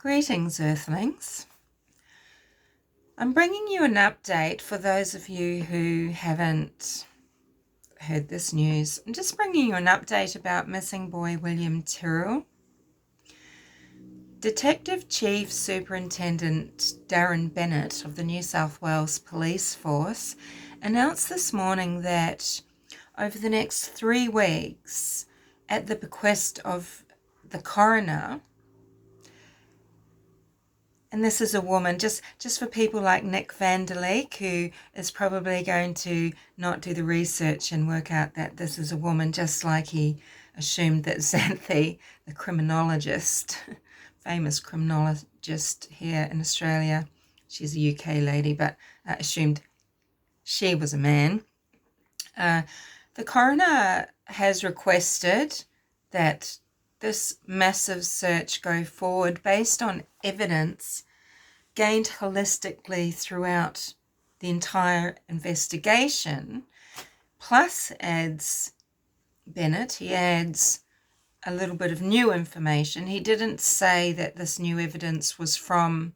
Greetings, Earthlings. I'm bringing you an update for those of you who haven't heard this news. I'm just bringing you an update about missing boy William Tyrrell. Detective Chief Superintendent Darren Bennett of the New South Wales Police Force announced this morning that over the next 3 weeks, at the bequest of the coroner, and this is a woman, just for people like Nick van der Leek, who is probably going to not do the research and work out that this is a woman, just like he assumed that Xanthi, the criminologist, famous criminologist here in Australia, she's a UK lady, but assumed she was a man. The coroner has requested that this massive search go forward based on evidence gained holistically throughout the entire investigation. Plus, adds Bennett, he adds a little bit of new information. He didn't say that this new evidence was from,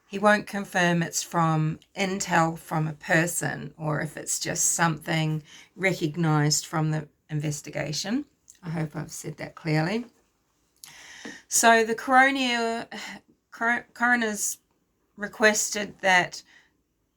he won't confirm it's from intel from a person or if it's just something recognised from the investigation. I hope I've said that clearly. So the coroner's requested that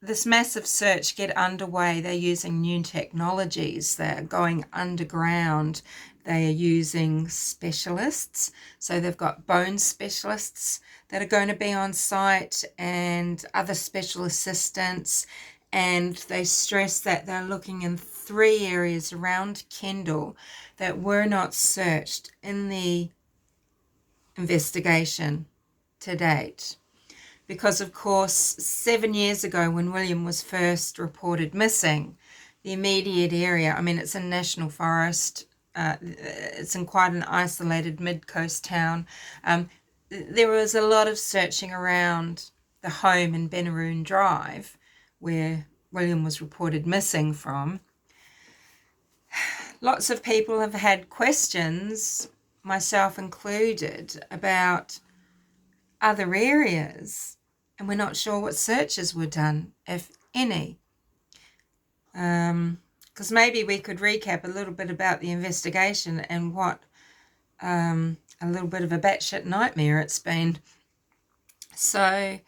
this massive search get underway. They're using new technologies. They're going underground. They are using specialists. So they've got bone specialists that are going to be on site and other special assistants. And they stress that they're looking in 3 areas around Kendall that were not searched in the investigation to date. Because, of course, 7 years ago when William was first reported missing, the immediate area, I mean, it's a national forest, it's in quite an isolated mid-coast town. There was a lot of searching around the home in Benaroon Drive where William was reported missing from. Lots of people have had questions, myself included, about other areas, and we're not sure what searches were done, if any. Because maybe we could recap a little bit about the investigation and what a little bit of a batshit nightmare it's been. So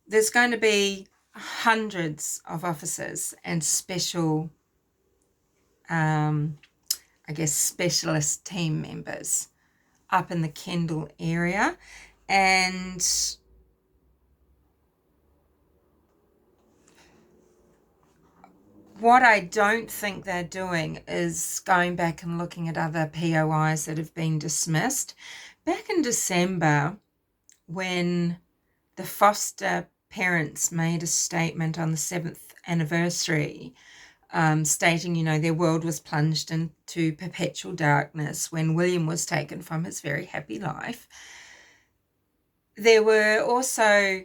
there's going to be hundreds of officers and special, specialist team members up in the Kendall area. And what I don't think they're doing is going back and looking at other POIs that have been dismissed. Back in December, when the foster parents made a statement on the 7th anniversary, stating, their world was plunged into perpetual darkness when William was taken from his very happy life. There were also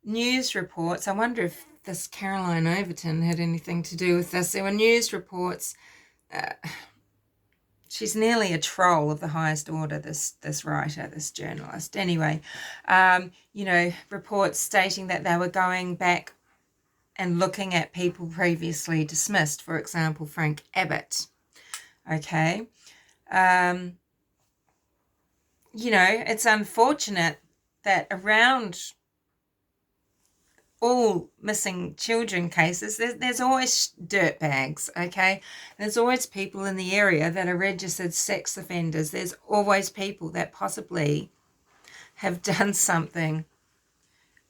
news reports. I wonder if this Caroline Overton had anything to do with this. There were news reports. She's nearly a troll of the highest order, this writer, this journalist. Anyway, reports stating that they were going back and looking at people previously dismissed, for example, Frank Abbott. Okay. It's unfortunate that around all missing children cases, there's always dirtbags, okay? There's always people in the area that are registered sex offenders. There's always people that possibly have done something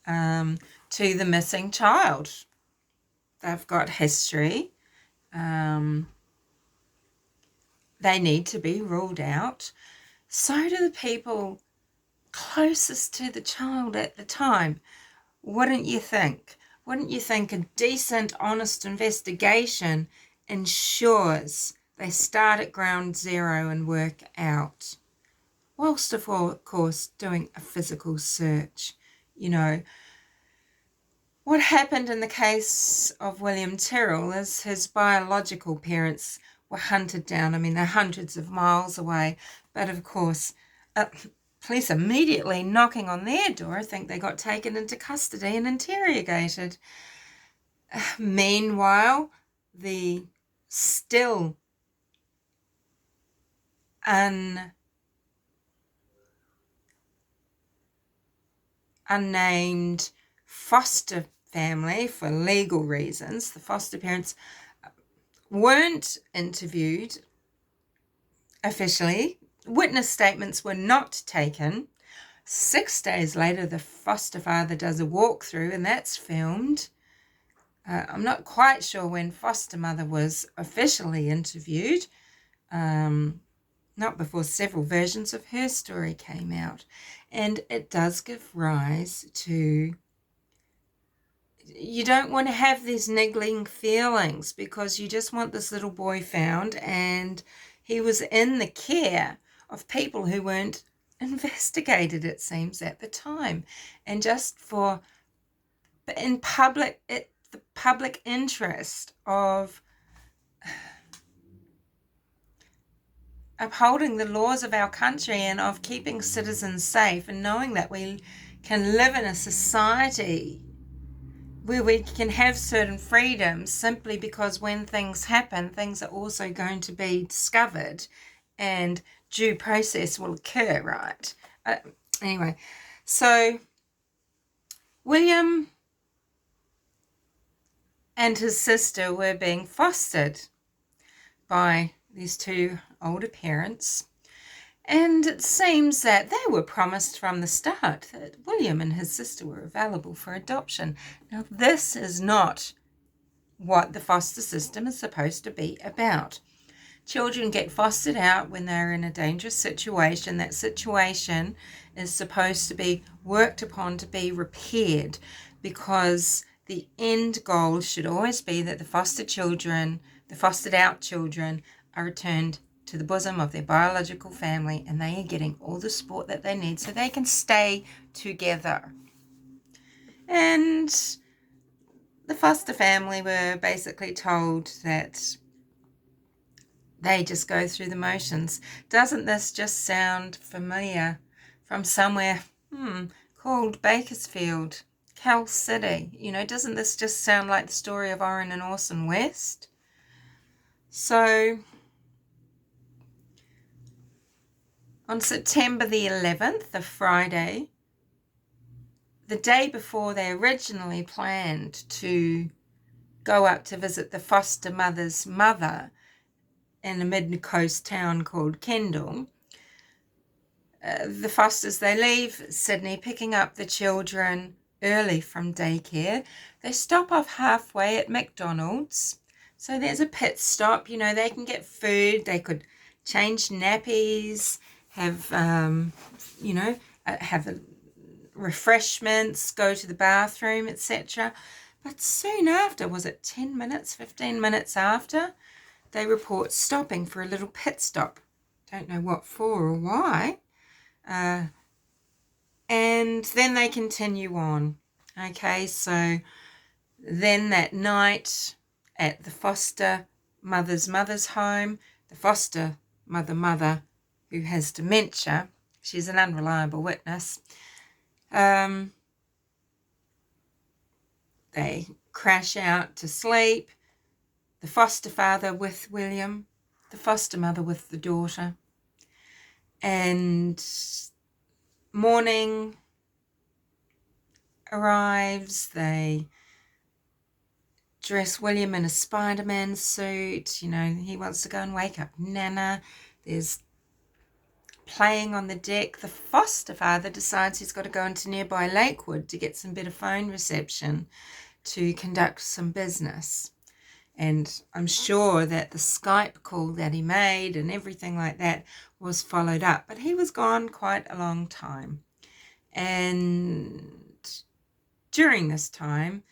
to the missing child. They've got history. They need to be ruled out. So do the people closest to the child at the time. Wouldn't you think? Wouldn't you think a decent, honest investigation ensures they start at ground zero and work out? Whilst, of course, doing a physical search. What happened in the case of William Tyrrell is his biological parents were hunted down. I mean, they're hundreds of miles away. But, of course, police immediately knocking on their door. I think they got taken into custody and interrogated. Meanwhile, the still unnamed foster family, for legal reasons, the foster parents weren't interviewed officially. Witness statements were not taken. 6 days later, the foster father does a walkthrough, and that's filmed. I'm not quite sure when foster mother was officially interviewed. Not before several versions of her story came out. And it does give rise to, you don't want to have these niggling feelings, because you just want this little boy found, and he was in the care of people who weren't investigated, it seems, at the time. And just for, in public, the public interest of upholding the laws of our country and of keeping citizens safe, and knowing that we can live in a society where we can have certain freedoms, simply because when things happen, things are also going to be discovered and due process will occur, right? Anyway, so William and his sister were being fostered by these two older parents, and it seems that they were promised from the start that William and his sister were available for adoption. Now, this is not what the foster system is supposed to be about. Children get fostered out when they're in a dangerous situation. That situation is supposed to be worked upon to be repaired, because the end goal should always be that the fostered out children are returned to the bosom of their biological family, and they are getting all the support that they need so they can stay together. And the foster family were basically told that they just go through the motions. Doesn't this just sound familiar from somewhere called Bakersfield, Cal City? You know, doesn't this just sound like the story of Orrin and Orson West? So on September the 11th, a Friday, the day before they originally planned to go up to visit the foster mother's mother in a mid-coast town called Kendall, the Fosters, they leave Sydney, picking up the children early from daycare. They stop off halfway at McDonald's. So there's a pit stop. You know, they can get food. They could change nappies, have, have refreshments, go to the bathroom, etc. But soon after, was it 10 minutes, 15 minutes after, they report stopping for a little pit stop. Don't know what for or why. And then they continue on. Okay, so then that night at the foster mother's home, the foster mother who has dementia, she's an unreliable witness, they crash out to sleep. The foster father with William, the foster mother with the daughter. And morning arrives. They dress William in a Spiderman suit. You know, he wants to go and wake up Nana. There's playing on the deck. The foster father decides he's got to go into nearby Lakewood to get some better phone reception to conduct some business. And I'm sure that the Skype call that he made and everything like that was followed up. But he was gone quite a long time. And during this time,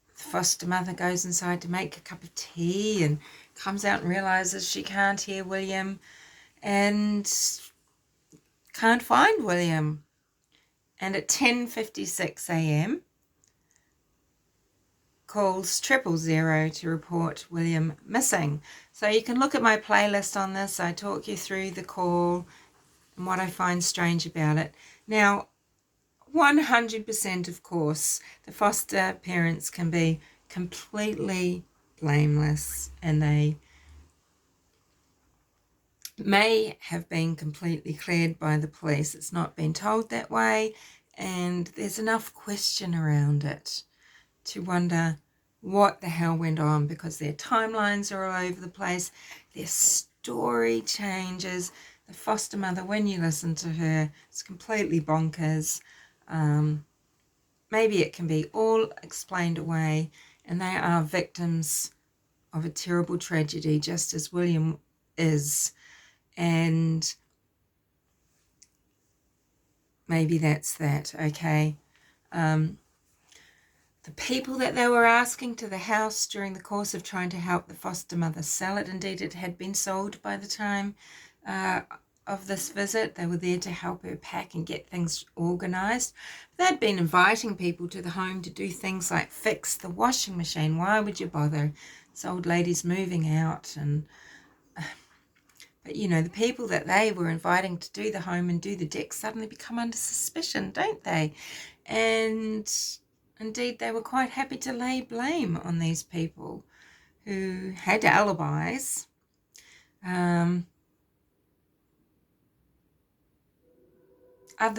the foster mother goes inside to make a cup of tea and comes out and realises she can't hear William and can't find William. And at 10:56 a.m, calls 000 to report William missing. So you can look at my playlist on this. I talk you through the call and what I find strange about it. Now, 100% of course, the foster parents can be completely blameless, and they may have been completely cleared by the police. It's not been told that way, and there's enough question around it to wonder what the hell went on, because their timelines are all over the place, their story changes. The foster mother, when you listen to her, it's completely bonkers. Maybe it can be all explained away, and they are victims of a terrible tragedy, just as William is. And maybe that's that, okay? The people that they were asking to the house during the course of trying to help the foster mother sell it, indeed it had been sold by the time of this visit. They were there to help her pack and get things organised. They'd been inviting people to the home to do things like fix the washing machine. Why would you bother? This old lady's moving out. But, you know, the people that they were inviting to do the home and do the deck suddenly become under suspicion, don't they? And indeed, they were quite happy to lay blame on these people who had alibis. Other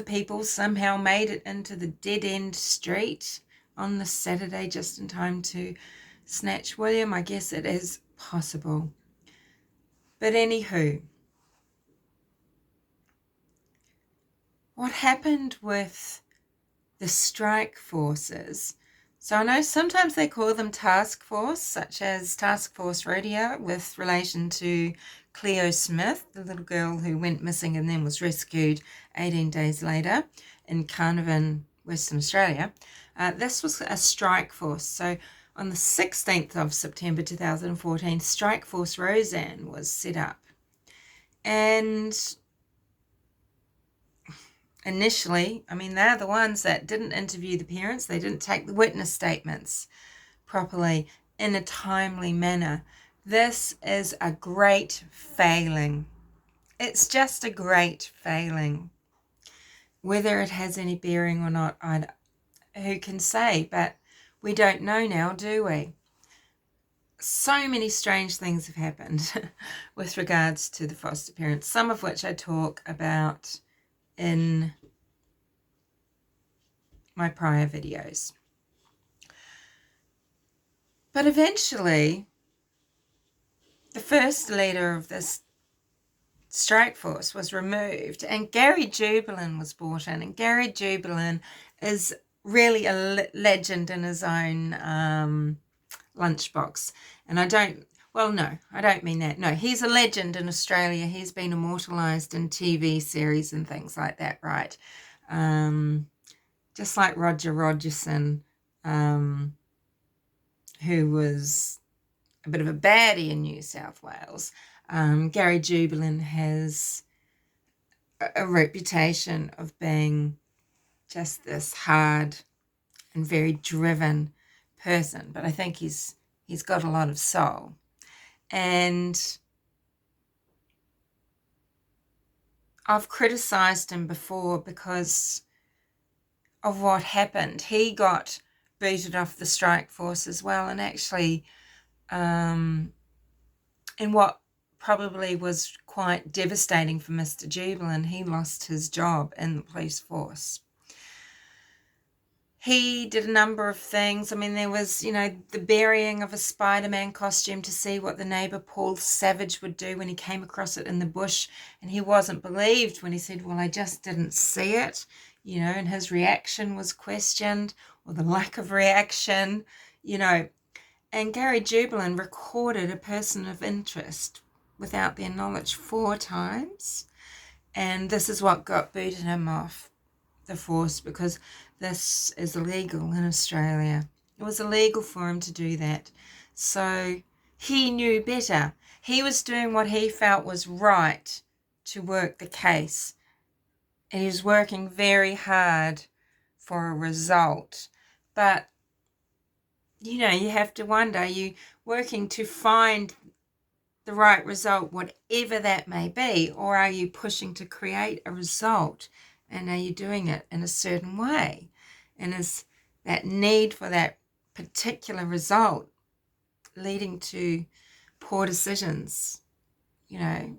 people somehow made it into the dead-end street on the Saturday just in time to snatch William. I guess it is possible. But anywho, what happened with the strike forces? So I know sometimes they call them task force, such as Task Force Radio, with relation to Cleo Smith, the little girl who went missing and then was rescued 18 days later in Carnarvon, Western Australia. This was a strike force. So on the 16th of September 2014, Strike Force Roseanne was set up. And initially, I mean, they're the ones that didn't interview the parents. They didn't take the witness statements properly in a timely manner. This is a great failing. It's just a great failing. Whether it has any bearing or not, who can say? But we don't know now, do we? So many strange things have happened with regards to the foster parents, some of which I talk about in my prior videos. But eventually, the first leader of this strike force was removed and Gary Judson was brought in. And Gary Judson is really a legend in his own lunchbox. And I don't mean that. No, he's a legend in Australia. He's been immortalised in TV series and things like that, right? Just like Roger Rogerson, who was a bit of a baddie in New South Wales. Gary Judson has a reputation of being just this hard and very driven person, but I think he's got a lot of soul. And I've criticised him before because of what happened. He got booted off the strike force as well, and actually in what probably was quite devastating for Mr. Judson, he lost his job in the police force. He did a number of things. I mean, there was, the burying of a Spiderman costume to see what the neighbour Paul Savage would do when he came across it in the bush, and he wasn't believed when he said, well, I just didn't see it, and his reaction was questioned, or the lack of reaction, And Gary Judson recorded a person of interest without their knowledge 4 times. And this is what got booted him off the force, because this is illegal in Australia. It was illegal for him to do that. So he knew better. He was doing what he felt was right to work the case. And he was working very hard for a result. But you have to wonder, are you working to find the right result, whatever that may be? Or are you pushing to create a result? And are you doing it in a certain way? And is that need for that particular result leading to poor decisions, and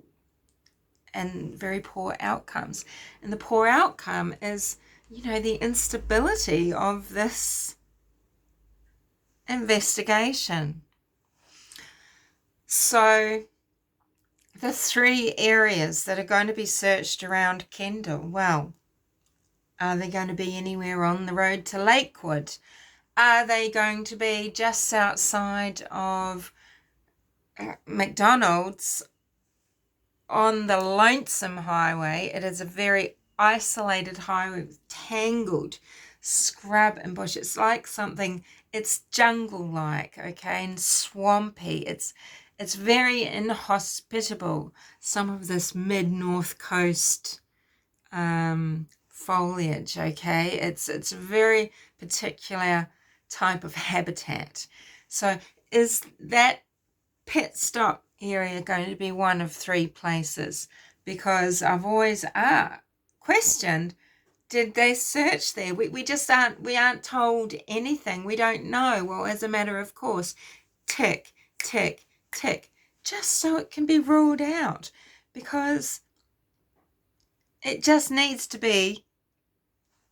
very poor outcomes? And the poor outcome is, the instability of this investigation. So the 3 areas that are going to be searched around Kendall, well, are they going to be anywhere on the road to Lakewood? Are they going to be just outside of McDonald's on the lonesome highway? It is a very isolated highway with tangled scrub and bush. It's like it's jungle-like, okay, and swampy. It's very inhospitable, some of this mid-north coast foliage, okay? It's a very particular type of habitat. So is that pit stop area going to be one of 3 places? Because I've always questioned, did they search there? We just aren't told anything. We don't know. Well, as a matter of course, tick, tick, tick, just so it can be ruled out, because it just needs to be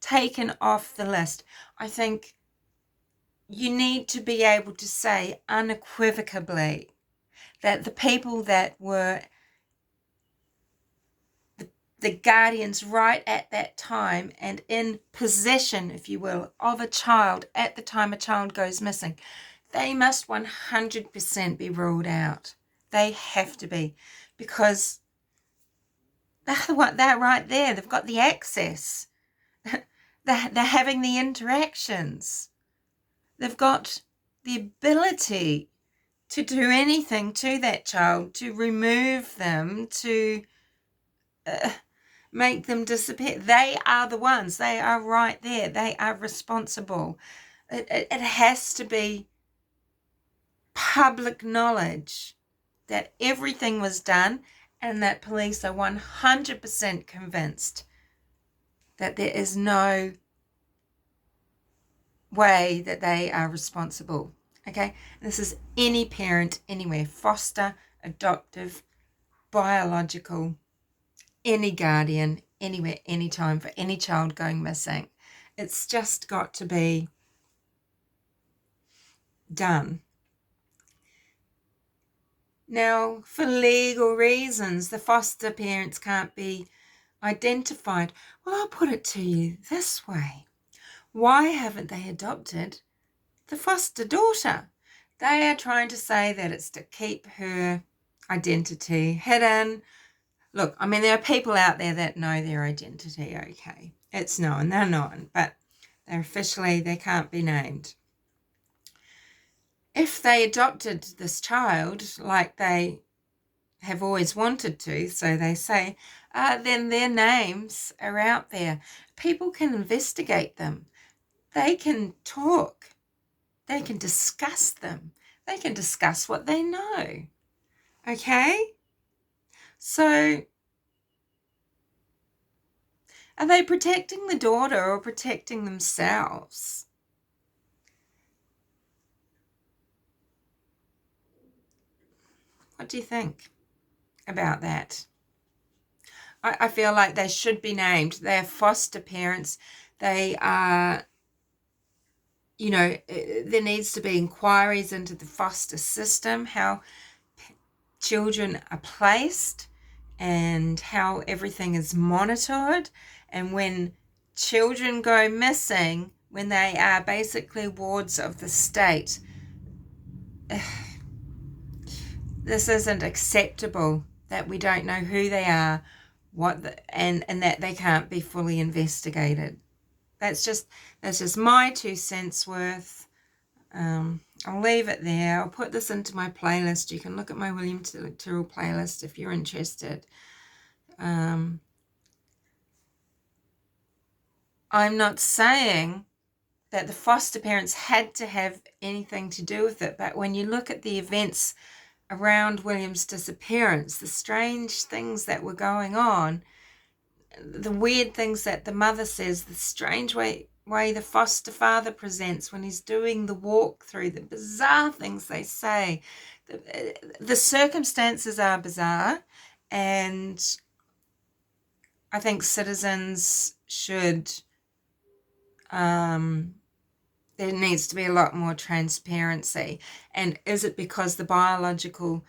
taken off the list. I think you need to be able to say unequivocally that the people that were the guardians right at that time and in possession, if you will, of a child at the time a child goes missing, they must 100% be ruled out. They have to be, because they're right there. They've got the access. They're having the interactions. They've got the ability to do anything to that child, to remove them, to make them disappear. They are the ones. They are right there. They are responsible. It has to be public knowledge that everything was done, and that police are 100% convinced that there is no way that they are responsible. Okay, this is any parent anywhere, foster, adoptive, biological, any guardian, anywhere, anytime, for any child going missing. It's just got to be done. Now, for legal reasons, the foster parents can't be identified. Well, I'll put it to you this way. Why haven't they adopted the foster daughter? They are trying to say that it's to keep her identity hidden. Look, I mean, there are people out there that know their identity, okay. It's known, they're known, but they can't be named. If they adopted this child like they have always wanted to, so they say, then their names are out there. People can investigate them. They can talk. They can discuss them. They can discuss what they know. Okay? So, are they protecting the daughter or protecting themselves? What do you think about that? I feel like they should be named. They're foster parents. They are, there needs to be inquiries into the foster system, how children are placed and how everything is monitored. And when children go missing, when they are basically wards of the state, this isn't acceptable, that we don't know who they are, and that they can't be fully investigated. That's just my 2 cents worth. I'll leave it there. I'll put this into my playlist. You can look at my William Tyrrell playlist if you're interested. I'm not saying that the foster parents had to have anything to do with it, but when you look at the events around William's disappearance, the strange things that were going on, the weird things that the mother says, the strange way the foster father presents when he's doing the walkthrough, the bizarre things they say. The circumstances are bizarre, and I think citizens should, there needs to be a lot more transparency. And is it because the biological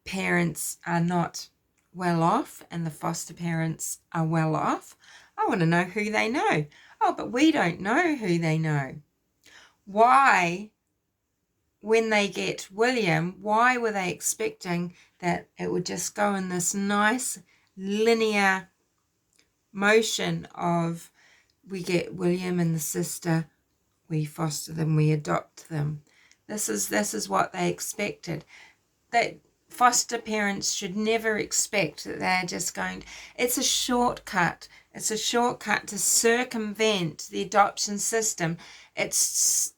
parents are not well off and the foster parents are well off? I want to know who they know. Oh, but we don't know who they know. Why, when they get William, why were they expecting that it would just go in this nice linear motion of, we get William and the sister, we foster them, we adopt them? This is what they expected. That foster parents should never expect that they're just going, it's a shortcut. It's a shortcut to circumvent the adoption system. It's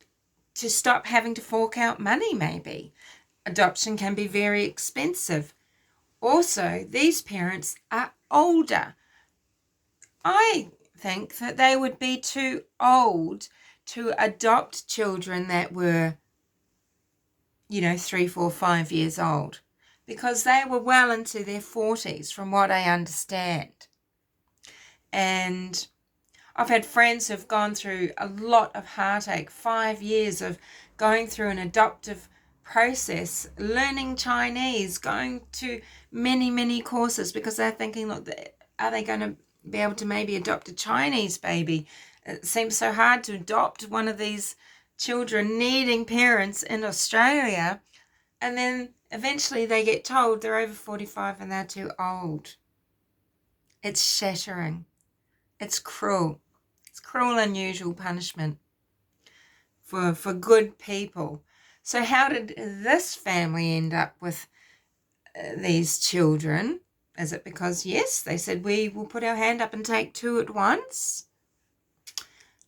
to stop having to fork out money, maybe. Adoption can be very expensive. Also, these parents are older. I think that they would be too old to adopt children that were, 3, 4, 5 years old, because they were well into their 40s from what I understand. And I've had friends who've gone through a lot of heartache, 5 years of going through an adoptive process, learning Chinese, going to many, many courses because they're thinking, look, are they going to be able to maybe adopt a Chinese baby? It seems so hard to adopt one of these children needing parents in Australia, and then eventually they get told they're over 45 and they're too old. It's shattering. It's cruel. It's cruel, unusual punishment for good people. So how did this family end up with these children? Is it because, yes, they said we will put our hand up and take 2 at once?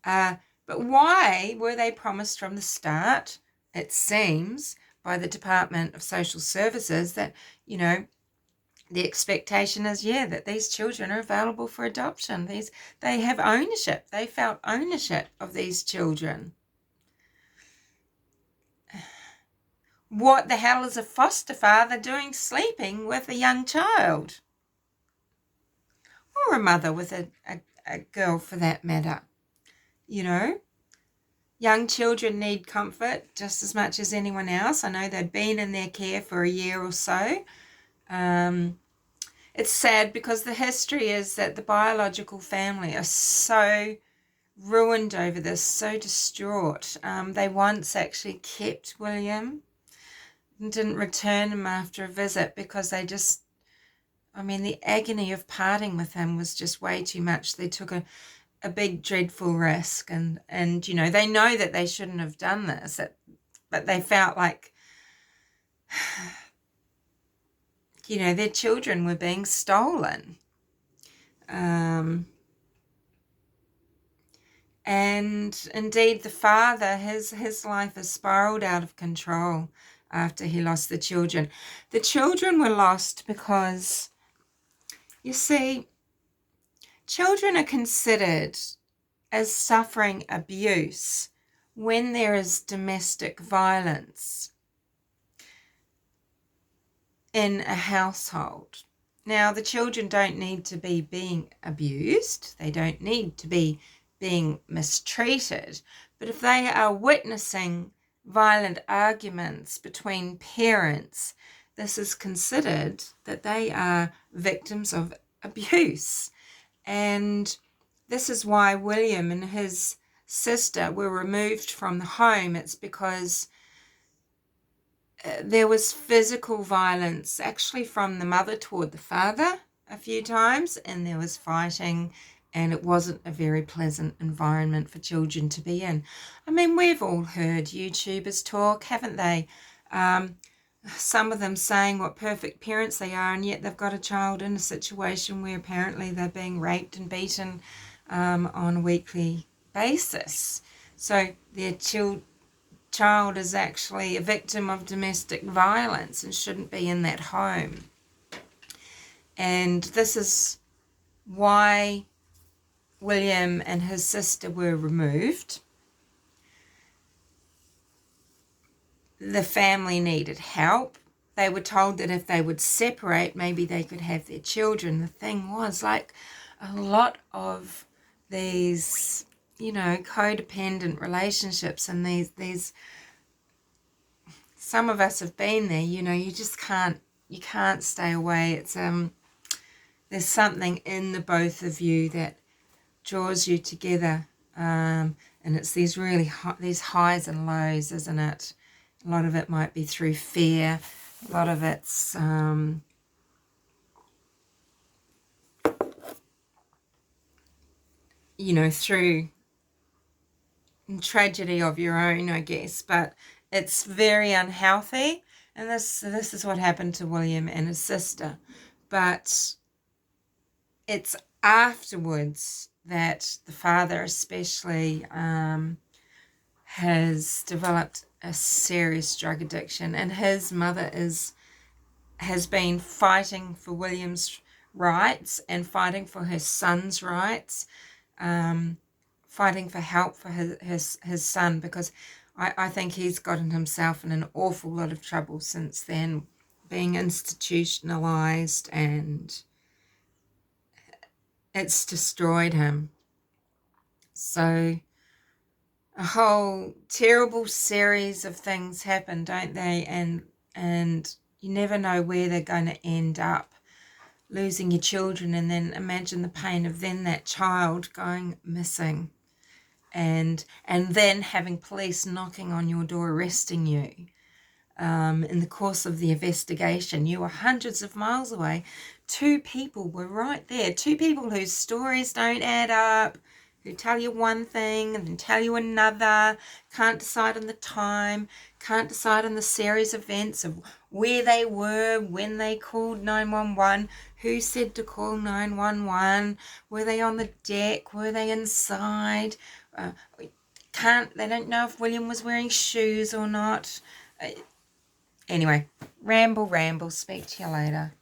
But why were they promised from the start, it seems, by the Department of Social Services that, the expectation is, that these children are available for adoption. They have ownership. They felt ownership of these children. What the hell is a foster father doing sleeping with a young child? Or a mother with a girl, for that matter. Young children need comfort just as much as anyone else. I know they've been in their care for a year or so. It's sad because the history is that the biological family are so ruined over this, so distraught. They once actually kept William and didn't return him after a visit because they just, the agony of parting with him was just way too much. They took a big, dreadful risk, and they know that they shouldn't have done this, but they felt like, their children were being stolen. And indeed, the father, his life has spiraled out of control after he lost the children. The children were lost because, you see, children are considered as suffering abuse when there is domestic violence in a household. Now, the children don't need to be being abused. They don't need to be being mistreated. But if they are witnessing violent arguments between parents, this is considered that they are victims of abuse. And this is why William and his sister were removed from the home. It's because there was physical violence actually from the mother toward the father a few times, and there was fighting, and it wasn't a very pleasant environment for children to be in. We've all heard YouTubers talk, haven't they? Some of them saying what perfect parents they are, and yet they've got a child in a situation where apparently they're being raped and beaten on a weekly basis. So their child is actually a victim of domestic violence and shouldn't be in that home. And this is why William and his sister were removed. The family needed help. They were told that if they would separate, maybe they could have their children. The thing was, like a lot of these, you know, codependent relationships, and these some of us have been there, you know, you can't stay away. It's there's something in the both of you that draws you together, and it's these really these highs and lows, isn't it? A lot of it might be through fear. A lot of it's you know, through tragedy of your own, I guess. But it's very unhealthy, and this is what happened to William and his sister. But it's afterwards that the father especially has developed a serious drug addiction, and his mother has been fighting for William's rights and fighting for his son's rights, fighting for help for his son, because I think he's gotten himself in an awful lot of trouble since then, being institutionalized, and it's destroyed him. So a whole terrible series of things happen, don't they? And you never know where they're going to end up. Losing your children, and then imagine the pain of then that child going missing, and then having police knocking on your door arresting you. In the course of the investigation, you were hundreds of miles away. 2 people were right there. 2 people whose stories don't add up, who tell you one thing and then tell you another, can't decide on the time, can't decide on the series of events of where they were, when they called 911, who said to call 911, were they on the deck, were they inside, they don't know if William was wearing shoes or not. Anyway, ramble, speak to you later.